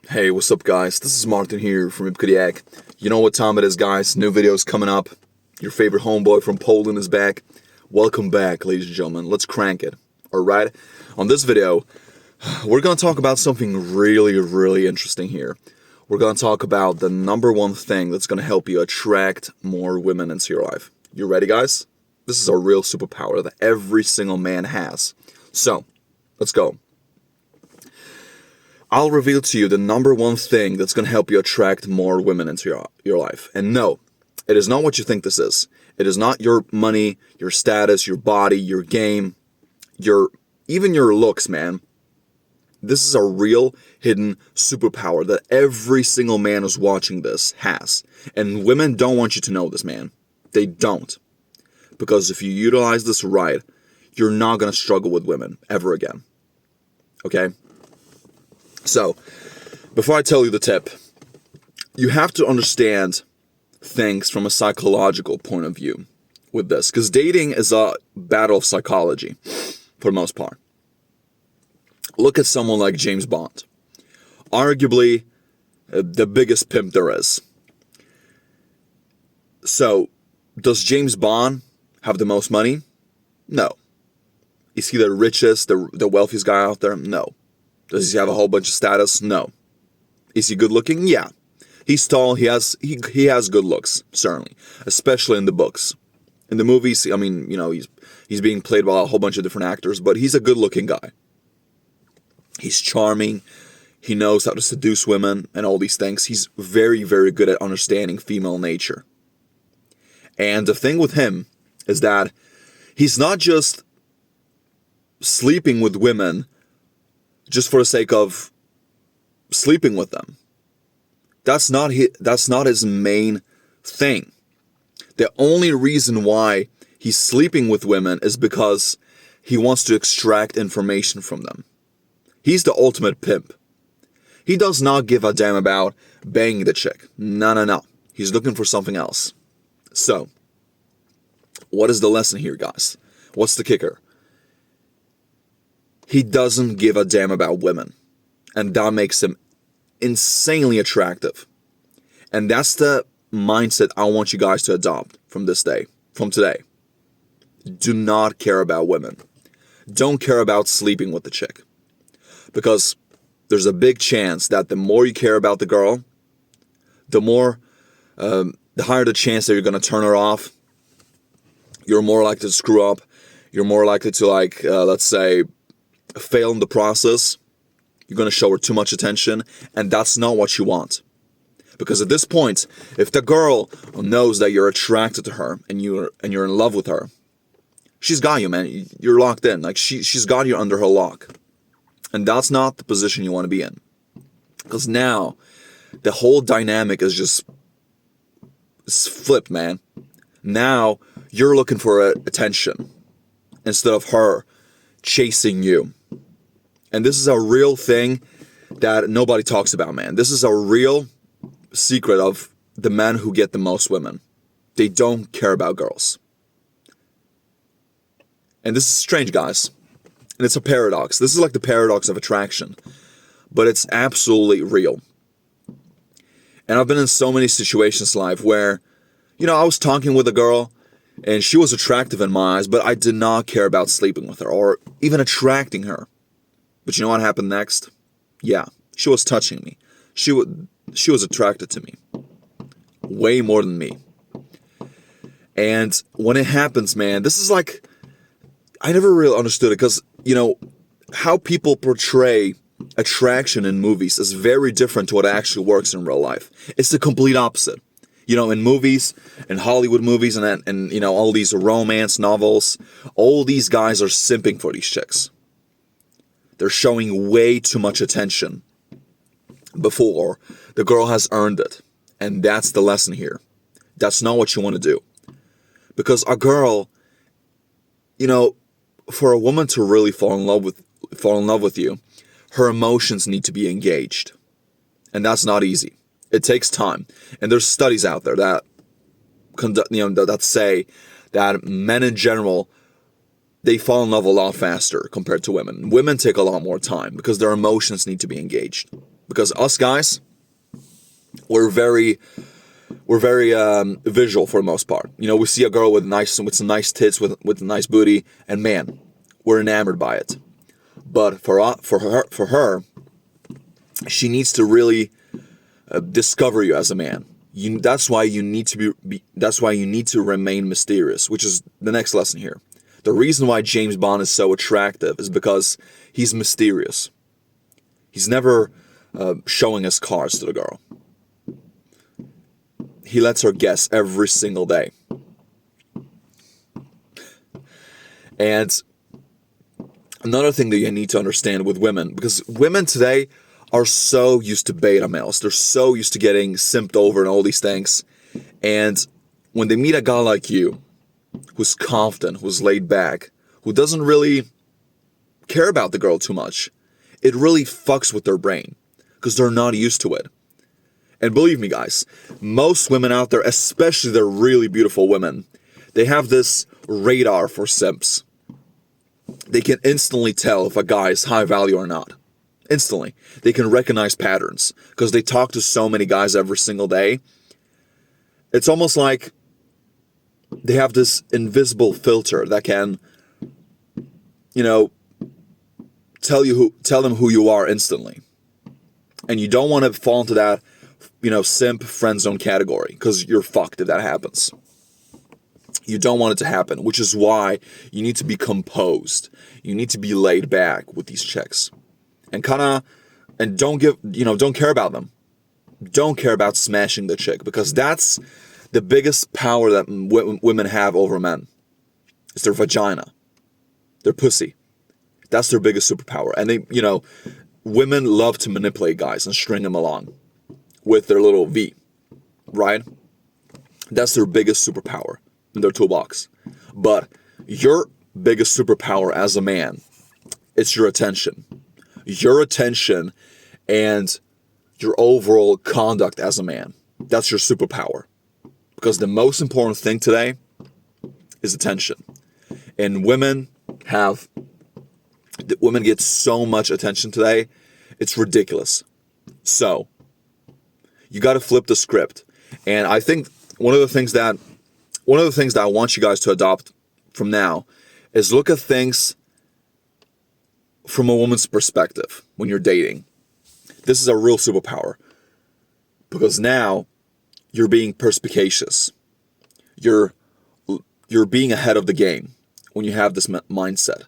Hey, what's up guys? This is Martin here from Embodying. You know what time it is, guys. New videos coming up. Your favorite homeboy from Poland is back. Welcome back, ladies and gentlemen. Let's crank it. Alright? On this video, we're going to talk about something really interesting here. We're going to talk about the number one thing that's going to help you attract more women into your life. You ready, guys? This is a real superpower that every single man has. So, let's go. I'll reveal to you the number one thing that's going to help you attract more women into your life. And no, it is not what you think this is. It is not your money, your status, your body, your game, even your looks, man. This is a real hidden superpower that every single man who's watching this has. And women don't want you to know this, man. They don't. Because if you utilize this right, you're not going to struggle with women ever again. Okay? So, before I tell you the tip, you have to understand things from a psychological point of view with this. Because dating is a battle of psychology, for the most part. Look at someone like James Bond. Arguably, the biggest pimp there is. So, does James Bond have the most money? No. Is he the richest, the wealthiest guy out there? No. Does he have a whole bunch of status? No. Is he good looking? Yeah. He's tall, he has good looks, certainly. Especially in the books. In the movies, I mean, you know, he's being played by a whole bunch of different actors, but he's a good looking guy. He's charming, he knows how to seduce women and all these things. He's very good at understanding female nature. And the thing with him is that he's not just sleeping with women just for the sake of sleeping with them. That's not his main thing. The only reason why he's sleeping with women is because he wants to extract information from them. He's the ultimate pimp. He does not give a damn about banging the chick. No. He's looking for something else. So, what is the lesson here, guys? What's the kicker? He doesn't give a damn about women. And that makes him insanely attractive. And that's the mindset I want you guys to adopt from today. Do not care about women. Don't care about sleeping with the chick. Because there's a big chance that the more you care about the girl, the higher the chance that you're going to turn her off. You're more likely to screw up. You're more likely to, let's say, fail in the process. You're going to show her too much attention, and that's not what you want. Because at this point, if the girl knows that you're attracted to her and you're in love with her, she's got you, man. You're locked in. Like she's got you under her lock. And that's not the position you want to be in. Because now the whole dynamic is just flipped, man. Now you're looking for attention instead of her chasing you. And this is a real thing that nobody talks about, man. This is a real secret of the men who get the most women. They don't care about girls. And this is strange, guys. And it's a paradox. This is like the paradox of attraction. But it's absolutely real. And I've been in so many situations in life where, I was talking with a girl and she was attractive in my eyes, but I did not care about sleeping with her or even attracting her. But you know what happened next? Yeah, she was touching me. She was attracted to me. Way more than me. And when it happens, man, this is like, I never really understood it because, how people portray attraction in movies is very different to what actually works in real life. It's the complete opposite. In movies, in Hollywood movies, and all these romance novels, all these guys are simping for these chicks. They're showing way too much attention before the girl has earned it. And that's the lesson here. That's not what you want to do. Because a girl, for a woman to really fall in love with you, her emotions need to be engaged. And that's not easy. It takes time. And there's studies out there that that say that men in general, they fall in love a lot faster compared to women. Women take a lot more time because their emotions need to be engaged. Because us guys, we're very visual for the most part. You know, we see a girl with some nice tits, with a nice booty, and man, we're enamored by it. But for her, she needs to really discover you as a man. That's why you need to remain mysterious, which is the next lesson here. The reason why James Bond is so attractive is because he's mysterious. He's never showing his cards to the girl. He lets her guess every single day. And another thing that you need to understand with women, because women today are so used to beta males. They're so used to getting simped over and all these things. And when they meet a guy like you, who's confident, who's laid back, who doesn't really care about the girl too much, it really fucks with their brain because they're not used to it. And believe me, guys, most women out there, especially the really beautiful women, they have this radar for simps. They can instantly tell if a guy is high value or not. Instantly. They can recognize patterns because they talk to so many guys every single day. It's almost like they have this invisible filter that can, you know, tell them who you are instantly. And you don't want to fall into that, you know, simp friend zone category, because you're fucked if that happens. You don't want it to happen, which is why you need to be composed. You need to be laid back with these chicks. And don't care about them. Don't care about smashing the chick, because that's the biggest power that women have over men. It's their vagina. Their pussy. That's their biggest superpower. And women love to manipulate guys and string them along with their little V, right? That's their biggest superpower in their toolbox. But your biggest superpower as a man, it's your attention. Your attention and your overall conduct as a man. That's your superpower. Because the most important thing today is attention. And women get so much attention today, it's ridiculous. So, you got to flip the script. And I think one of the things that I want you guys to adopt from now is look at things from a woman's perspective when you're dating. This is a real superpower, because now you're being perspicacious. You're being ahead of the game when you have this mindset,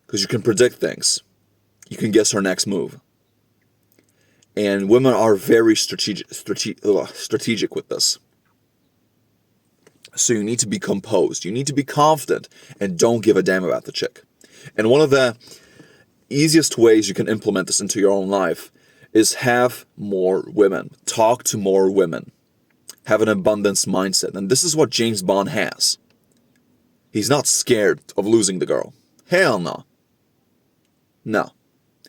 because you can predict things. You can guess her next move. And women are very strategic with this. So you need to be composed. You need to be confident and don't give a damn about the chick. And one of the easiest ways you can implement this into your own life is have more women. Talk to more women. Have an abundance mindset. And this is what James Bond has. He's not scared of losing the girl. Hell no. No.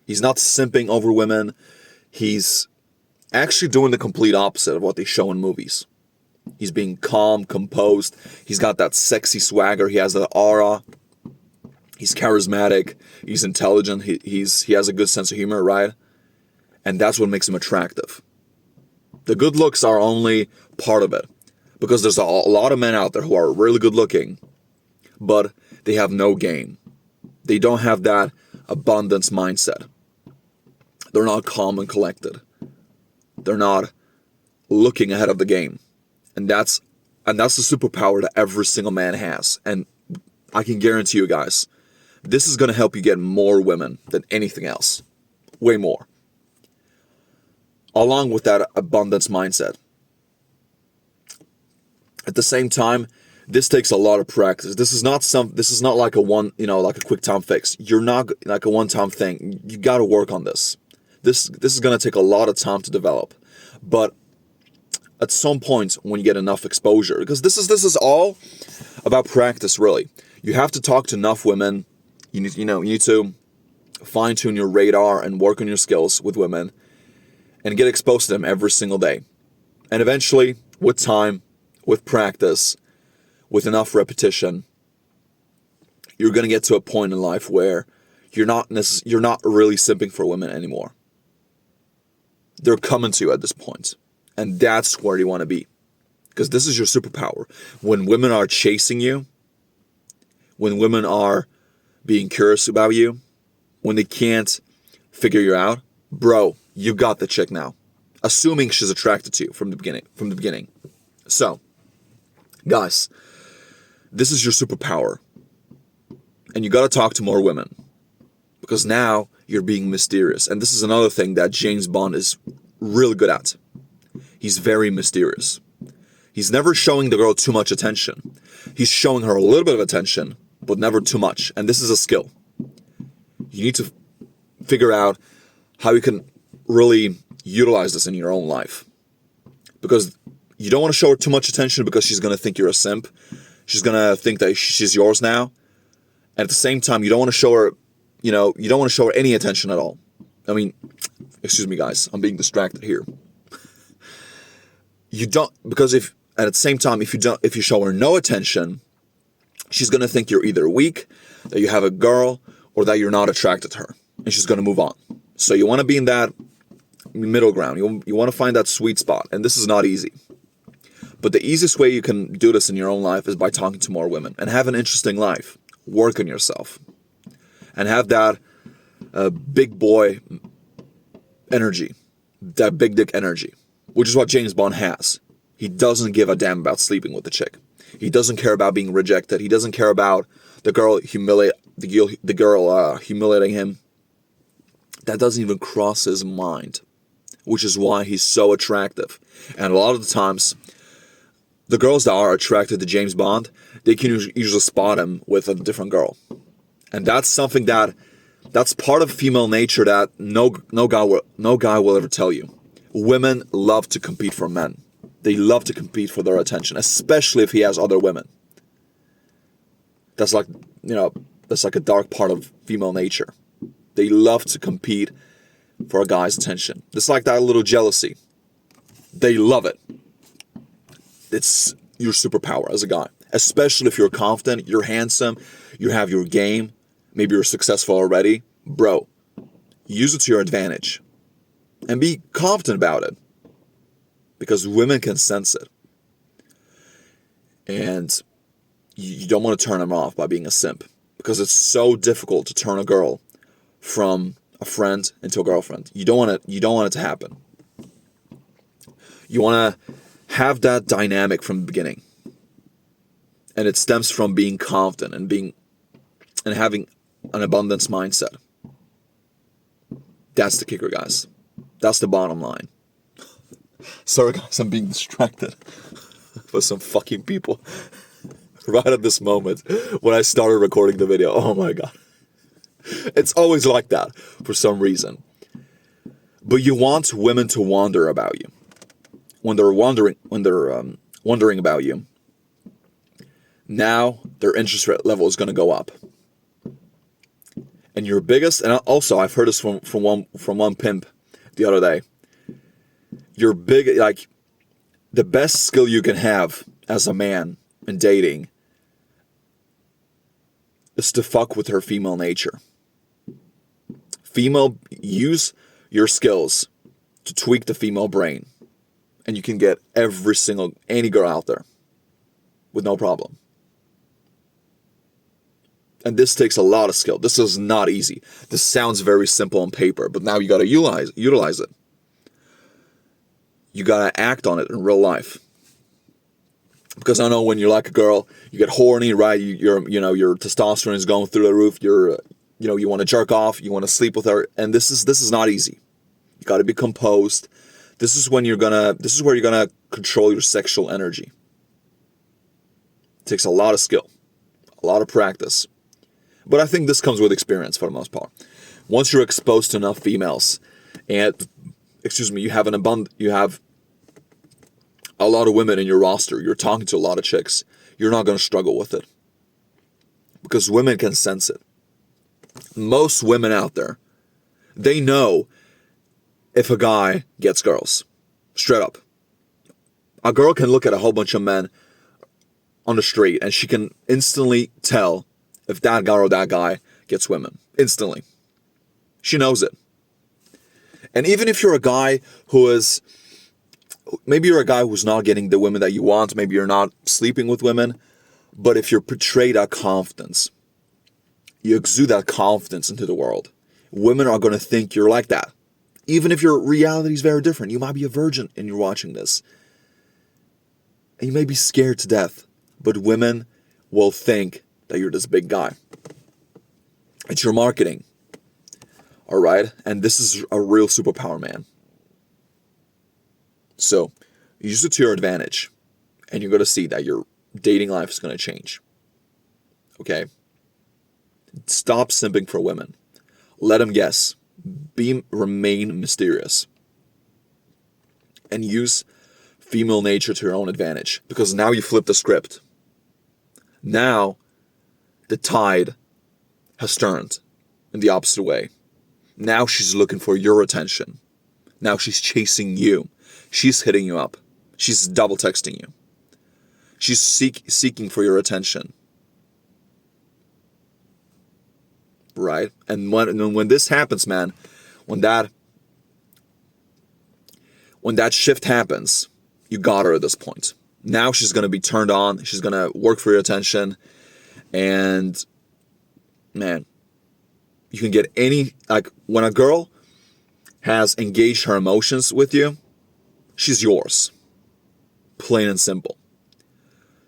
He's not simping over women. He's actually doing the complete opposite of what they show in movies. He's being calm, composed. He's got that sexy swagger. He has that aura. He's charismatic. He's intelligent. He has a good sense of humor, right? And that's what makes him attractive. The good looks are only part of it. Because there's a lot of men out there who are really good looking, but they have no game. They don't have that abundance mindset. They're not calm and collected. They're not looking ahead of the game. And that's the superpower that every single man has. And I can guarantee you guys, this is going to help you get more women than anything else. Way more. Along with that abundance mindset. At the same time, this takes a lot of practice. This is not like a quick time fix. You're not like a one-time thing. You got to work on this. This is going to take a lot of time to develop. But at some point when you get enough exposure, because this is all about practice, really. You have to talk to enough women. You need to fine-tune your radar and work on your skills with women and get exposed to them every single day. And eventually, with time, with practice, with enough repetition, you're going to get to a point in life where you're not really simping for women anymore. They're coming to you at this point. And that's where you want to be. Because this is your superpower. When women are chasing you, when women are being curious about you, when they can't figure you out, bro, you got the chick now. Assuming she's attracted to you from the beginning. So, guys, this is your superpower. And you got to talk to more women. Because now you're being mysterious. And this is another thing that James Bond is really good at. He's very mysterious. He's never showing the girl too much attention. He's showing her a little bit of attention, but never too much. And this is a skill. You need to figure out how you can really utilize this in your own life. Because you don't want to show her too much attention because she's going to think you're a simp. She's going to think that she's yours now. And at the same time, you don't want to show her, you don't want to show her any attention at all. I mean, excuse me, guys. I'm being distracted here. You don't, because at the same time, if you show her no attention, she's going to think you're either weak, that you have a girl, or that you're not attracted to her. And she's going to move on. So you want to be in that middle ground. You want to find that sweet spot. And this is not easy. But the easiest way you can do this in your own life is by talking to more women. And have an interesting life. Work on yourself. And have that big boy energy. That big dick energy. Which is what James Bond has. He doesn't give a damn about sleeping with the chick. He doesn't care about being rejected. He doesn't care about the girl humiliating him. That doesn't even cross his mind. Which is why he's so attractive. And a lot of the times, the girls that are attracted to James Bond, they can usually spot him with a different girl. And that's something that's part of female nature that no guy will ever tell you. Women love to compete for men. They love to compete for their attention, especially if he has other women. That's like a dark part of female nature. They love to compete for a guy's attention. It's like that little jealousy. They love it. It's your superpower as a guy. Especially if you're confident, you're handsome, you have your game, maybe you're successful already. Bro, use it to your advantage. And be confident about it. Because women can sense it. And you don't want to turn them off by being a simp. Because it's so difficult to turn a girl from a friend into a girlfriend. You don't want it to happen. You want to have that dynamic from the beginning. And it stems from being confident and having an abundance mindset. That's the kicker, guys. That's the bottom line. Sorry, guys, I'm being distracted by some fucking people right at this moment when I started recording the video. Oh my god. It's always like that for some reason. But you want women to wonder about you. When they're wondering about you, now their interest rate level is going to go up. And your biggest, and also I've heard this from one pimp the other day. The best skill you can have as a man in dating is to fuck with her female nature. Use your skills to tweak the female brain. And you can get any girl out there with no problem. And this takes a lot of skill. This is not easy. This sounds very simple on paper, but now you got to utilize it. You got to act on it in real life. Because I know when you like a girl, you get horny, right? Your testosterone is going through the roof. You want to jerk off, you want to sleep with her, and this is not easy. You got to be composed. This is where you're gonna control your sexual energy. It takes a lot of skill, a lot of practice. But I think this comes with experience for the most part. Once you're exposed to enough females, and you have a lot of women in your roster, you're talking to a lot of chicks, you're not going to struggle with it. Because women can sense it. Most women out there, they know if a guy gets girls. Straight up. A girl can look at a whole bunch of men on the street and she can instantly tell if that girl or that guy gets women. Instantly. She knows it. And even if you're a guy maybe you're a guy who's not getting the women that you want, maybe you're not sleeping with women, but if you portray that confidence, you exude that confidence into the world, women are going to think you're like that. Even if your reality is very different. You might be a virgin and you're watching this. And you may be scared to death, but women will think that you're this big guy. It's your marketing. All right? And this is a real superpower, man. So, use it to your advantage. And you're going to see that your dating life is going to change. Okay? Stop simping for women. Let them guess. Remain mysterious. And use female nature to your own advantage. Because now you flip the script. Now, the tide has turned in the opposite way. Now she's looking for your attention. Now she's chasing you. She's hitting you up. She's double texting you. She's seeking for your attention. Right? And when this happens, man, when that shift happens, you got her at this point. Now she's going to be turned on. She's going to work for your attention. And, man, you can get when a girl has engaged her emotions with you, she's yours. Plain and simple.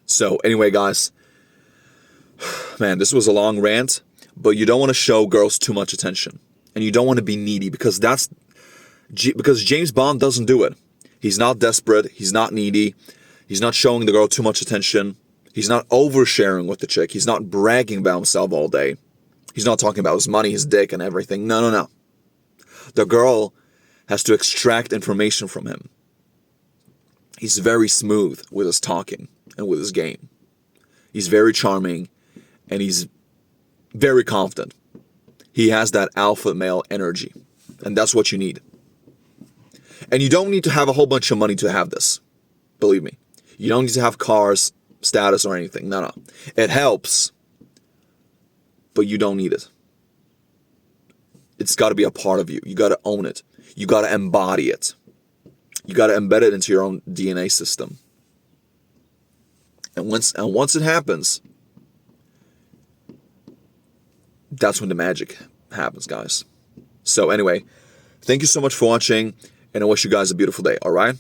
So, anyway, guys, man, this was a long rant, but you don't want to show girls too much attention. And you don't want to be needy because James Bond doesn't do it. He's not desperate. He's not needy. He's not showing the girl too much attention. He's not oversharing with the chick. He's not bragging about himself all day. He's not talking about his money, his dick, and everything. No. The girl has to extract information from him. He's very smooth with his talking and with his game. He's very charming, and he's very confident. He has that alpha male energy, and that's what you need. And you don't need to have a whole bunch of money to have this. Believe me. You don't need to have cars, status, or anything. No. It helps, but you don't need it. It's got to be a part of you. You got to own it. You got to embody it. You got to embed it into your own DNA system. And once it happens, that's when the magic happens, guys. So anyway, thank you so much for watching, and I wish you guys a beautiful day, all right?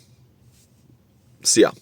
See ya.